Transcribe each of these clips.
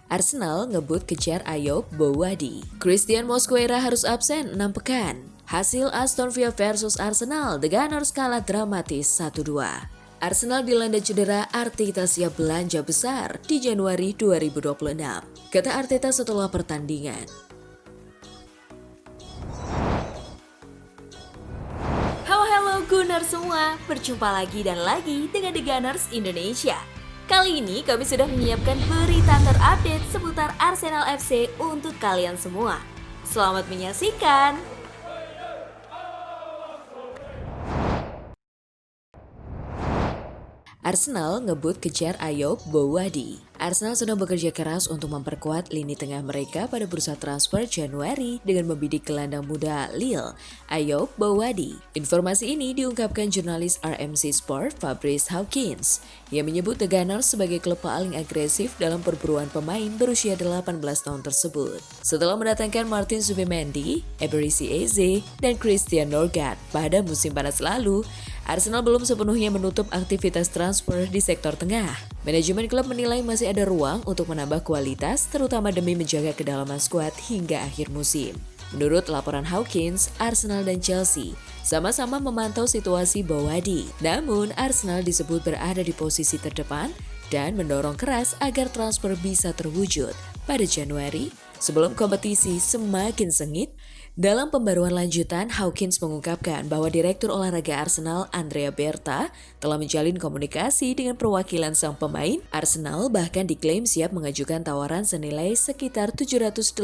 Arsenal ngebut kejar Ayoub Bouwadi. Christian Mosquera harus absen 6 pekan. Hasil Aston Villa versus Arsenal, The Gunners kalah dramatis 1-2. Arsenal dilanda cedera, Arteta siap belanja besar di Januari 2026. Kata Arteta setelah pertandingan. Halo Gunners semua, berjumpa lagi dan lagi dengan The Gunners Indonesia. Kali ini kami sudah menyiapkan berita terupdate seputar Arsenal FC untuk kalian semua. Selamat menyaksikan! Arsenal ngebut kejar Ayoub Bouwadi. Arsenal sedang bekerja keras untuk memperkuat lini tengah mereka pada bursa transfer Januari dengan membidik gelandang muda Lille, Ayoub Bouwadi. Informasi ini diungkapkan jurnalis RMC Sport Fabrice Hawkins, yang menyebut The Gunners sebagai klub paling agresif dalam perburuan pemain berusia 18 tahun tersebut. Setelah mendatangkan Martin Zubimendi, Eberechi Eze, dan Christian Norgard pada musim panas lalu, Arsenal belum sepenuhnya menutup aktivitas transfer di sektor tengah. Manajemen klub menilai masih ada ruang untuk menambah kualitas, terutama demi menjaga kedalaman skuad hingga akhir musim. Menurut laporan Hawkins, Arsenal dan Chelsea sama-sama memantau situasi Bouwadi. Namun, Arsenal disebut berada di posisi terdepan dan mendorong keras agar transfer bisa terwujud pada Januari sebelum kompetisi semakin sengit. Dalam pembaruan lanjutan, Hawkins mengungkapkan bahwa Direktur Olahraga Arsenal, Andrea Berta, telah menjalin komunikasi dengan perwakilan sang pemain. Arsenal bahkan diklaim siap mengajukan tawaran senilai sekitar 780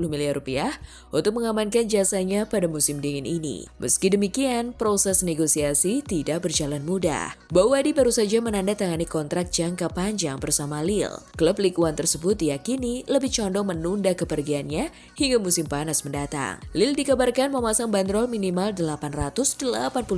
miliar rupiah untuk mengamankan jasanya pada musim dingin ini. Meski demikian, proses negosiasi tidak berjalan mudah. Bouwadi baru saja menandatangani kontrak jangka panjang bersama Lille. Klub Ligue 1 tersebut diyakini lebih condong menunda kepergiannya hingga musim panas mendatang. Lille dikabarkan memasang bandrol minimal 880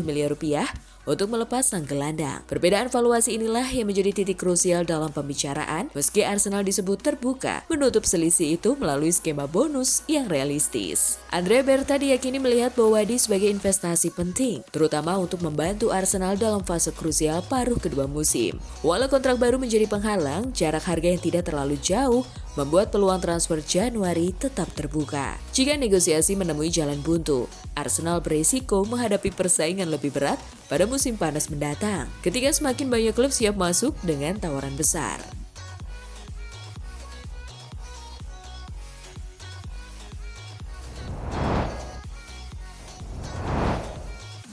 miliar rupiah untuk melepas sang gelandang. Perbedaan valuasi inilah yang menjadi titik krusial dalam pembicaraan, meski Arsenal disebut terbuka menutup selisih itu melalui skema bonus yang realistis. Andrea Berta diyakini melihat Bouwadi sebagai investasi penting, terutama untuk membantu Arsenal dalam fase krusial paruh kedua musim. Walau kontrak baru menjadi penghalang, jarak harga yang tidak terlalu jauh membuat peluang transfer Januari tetap terbuka. Jika negosiasi menemui jalan buntu, Arsenal berisiko menghadapi persaingan lebih berat pada musim panas mendatang, ketika semakin banyak klub siap masuk dengan tawaran besar.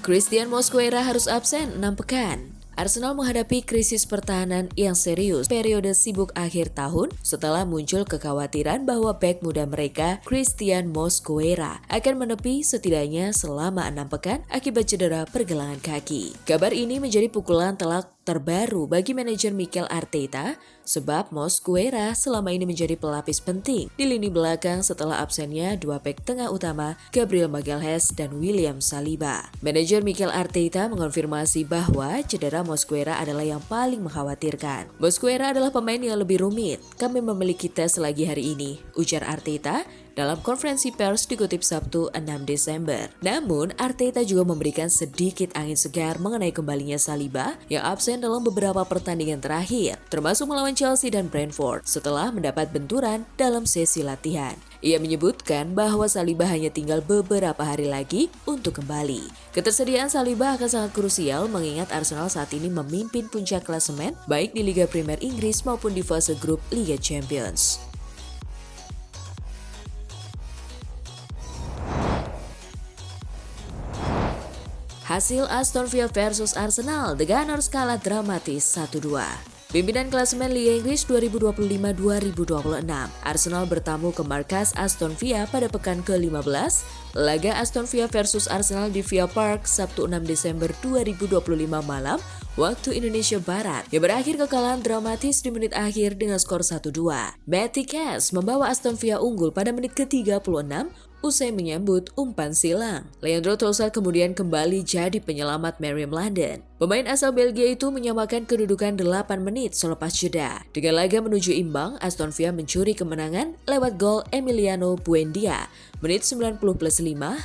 Christian Mosquera harus absen 6 pekan. Arsenal menghadapi krisis pertahanan yang serius periode sibuk akhir tahun setelah muncul kekhawatiran bahwa bek muda mereka, Christian Mosquera, akan menepi setidaknya selama 6 pekan akibat cedera pergelangan kaki. Kabar ini menjadi pukulan telak terbaru bagi manajer Mikel Arteta, sebab Mosquera selama ini menjadi pelapis penting di lini belakang setelah absennya dua bek tengah utama Gabriel Magalhaes dan William Saliba. Manajer Mikel Arteta mengonfirmasi bahwa cedera Mosquera adalah yang paling mengkhawatirkan. Mosquera adalah pemain yang lebih rumit. Kami memiliki tes lagi hari ini, ujar Arteta dalam konferensi pers dikutip Sabtu 6 Desember. Namun, Arteta juga memberikan sedikit angin segar mengenai kembalinya Saliba yang absen dalam beberapa pertandingan terakhir, termasuk melawan Chelsea dan Brentford setelah mendapat benturan dalam sesi latihan. Ia menyebutkan bahwa Saliba hanya tinggal beberapa hari lagi untuk kembali. Ketersediaan Saliba akan sangat krusial mengingat Arsenal saat ini memimpin puncak klasemen baik di Liga Primer Inggris maupun di fase grup Liga Champions. Hasil Aston Villa versus Arsenal, The Gunners kalah dramatis 1-2. Pimpinan klasemen Liga Inggris 2025-2026, Arsenal bertamu ke markas Aston Villa pada pekan ke-15. Laga Aston Villa versus Arsenal di Villa Park Sabtu 6 Desember 2025 malam waktu Indonesia Barat yang berakhir kekalahan dramatis di menit akhir dengan skor 1-2. Matty Cash membawa Aston Villa unggul pada menit ke-36 usai menyambut umpan silang. Leandro Trossard kemudian kembali jadi penyelamat Meriam London. Pemain asal Belgia itu menyamakan kedudukan 8 menit selepas jeda. Dengan laga menuju imbang, Aston Villa mencuri kemenangan lewat gol Emiliano Buendia menit 90+5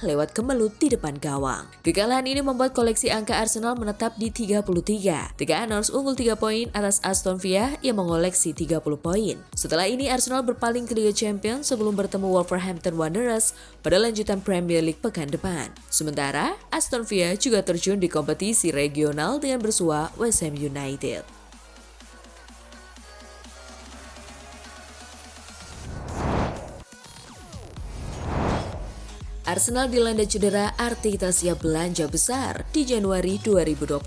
lewat kemelut di depan gawang. Kekalahan ini membuat koleksi angka Arsenal menetap di 33. The Gunners unggul 3 poin atas Aston Villa yang mengoleksi 30 poin. Setelah ini Arsenal berpaling ke Liga Champions sebelum bertemu Wolverhampton Wanderers pada lanjutan Premier League pekan depan. Sementara, Aston Villa juga terjun di kompetisi regional dengan bersua West Ham United. Arsenal dilanda cedera, Arteta siap belanja besar di Januari 2026.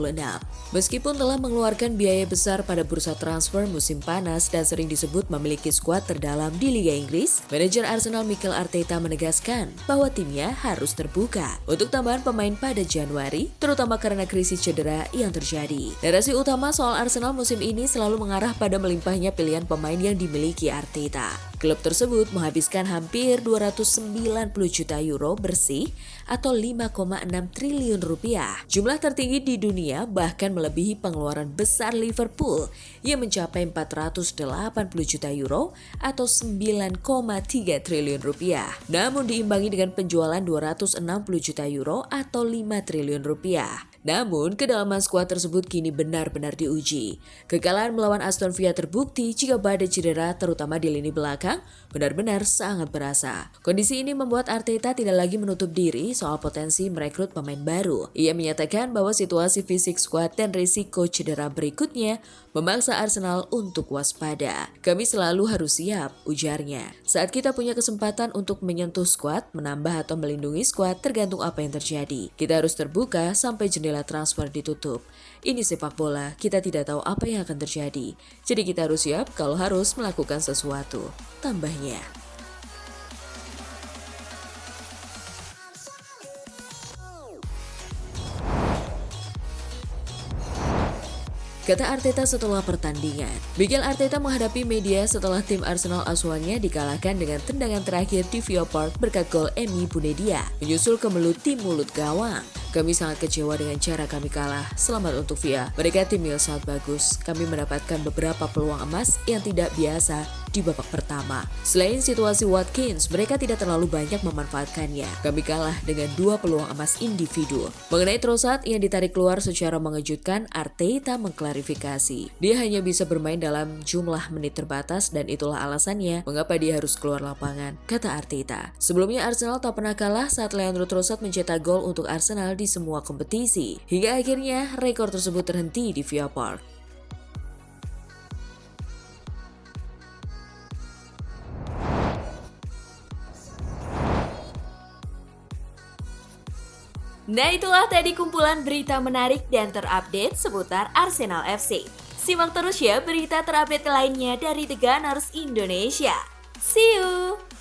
Meskipun telah mengeluarkan biaya besar pada bursa transfer musim panas dan sering disebut memiliki skuad terdalam di Liga Inggris, manajer Arsenal Mikel Arteta menegaskan bahwa timnya harus terbuka untuk tambahan pemain pada Januari, terutama karena krisis cedera yang terjadi. Narasi utama soal Arsenal musim ini selalu mengarah pada melimpahnya pilihan pemain yang dimiliki Arteta. Klub tersebut menghabiskan hampir 290 juta euro bersih atau 5,6 triliun rupiah. Jumlah tertinggi di dunia bahkan melebihi pengeluaran besar Liverpool yang mencapai 480 juta euro atau 9,3 triliun rupiah. Namun diimbangi dengan penjualan 260 juta euro atau 5 triliun rupiah. Namun, kedalaman skuad tersebut kini benar-benar diuji. Kekalahan melawan Aston Villa terbukti jika badai cedera terutama di lini belakang benar-benar sangat berasa. Kondisi ini membuat Arteta tidak lagi menutup diri soal potensi merekrut pemain baru. Ia menyatakan bahwa situasi fisik skuad dan risiko cedera berikutnya memaksa Arsenal untuk waspada. Kami selalu harus siap, ujarnya. Saat kita punya kesempatan untuk menyentuh skuad, menambah atau melindungi skuad tergantung apa yang terjadi. Kita harus terbuka sampai jendela transfer ditutup. Ini sepak bola, kita tidak tahu apa yang akan terjadi. Jadi kita harus siap kalau harus melakukan sesuatu, tambahnya. Kata Arteta setelah pertandingan. Mikel Arteta menghadapi media setelah tim Arsenal asuhannya dikalahkan dengan tendangan terakhir di Villa Park berkat gol Emi Buendia, menyusul kemelut di mulut gawang. Kami sangat kecewa dengan cara kami kalah. Selamat untuk Villa. Mereka tim yang sangat bagus. Kami mendapatkan beberapa peluang emas yang tidak biasa di babak pertama. Selain situasi Watkins, mereka tidak terlalu banyak memanfaatkannya. Kami kalah dengan 2 peluang emas individu. Mengenai Trossard yang ditarik keluar secara mengejutkan, Arteta mengklarifikasi. Dia hanya bisa bermain dalam jumlah menit terbatas dan itulah alasannya mengapa dia harus keluar lapangan, kata Arteta. Sebelumnya Arsenal tak pernah kalah saat Leandro Trossard mencetak gol untuk Arsenal di semua kompetisi. Hingga akhirnya rekor tersebut terhenti di Villa Park. Nah, itulah tadi kumpulan berita menarik dan terupdate seputar Arsenal FC. Simak terus ya berita terupdate lainnya dari The Gunners Indonesia. See you!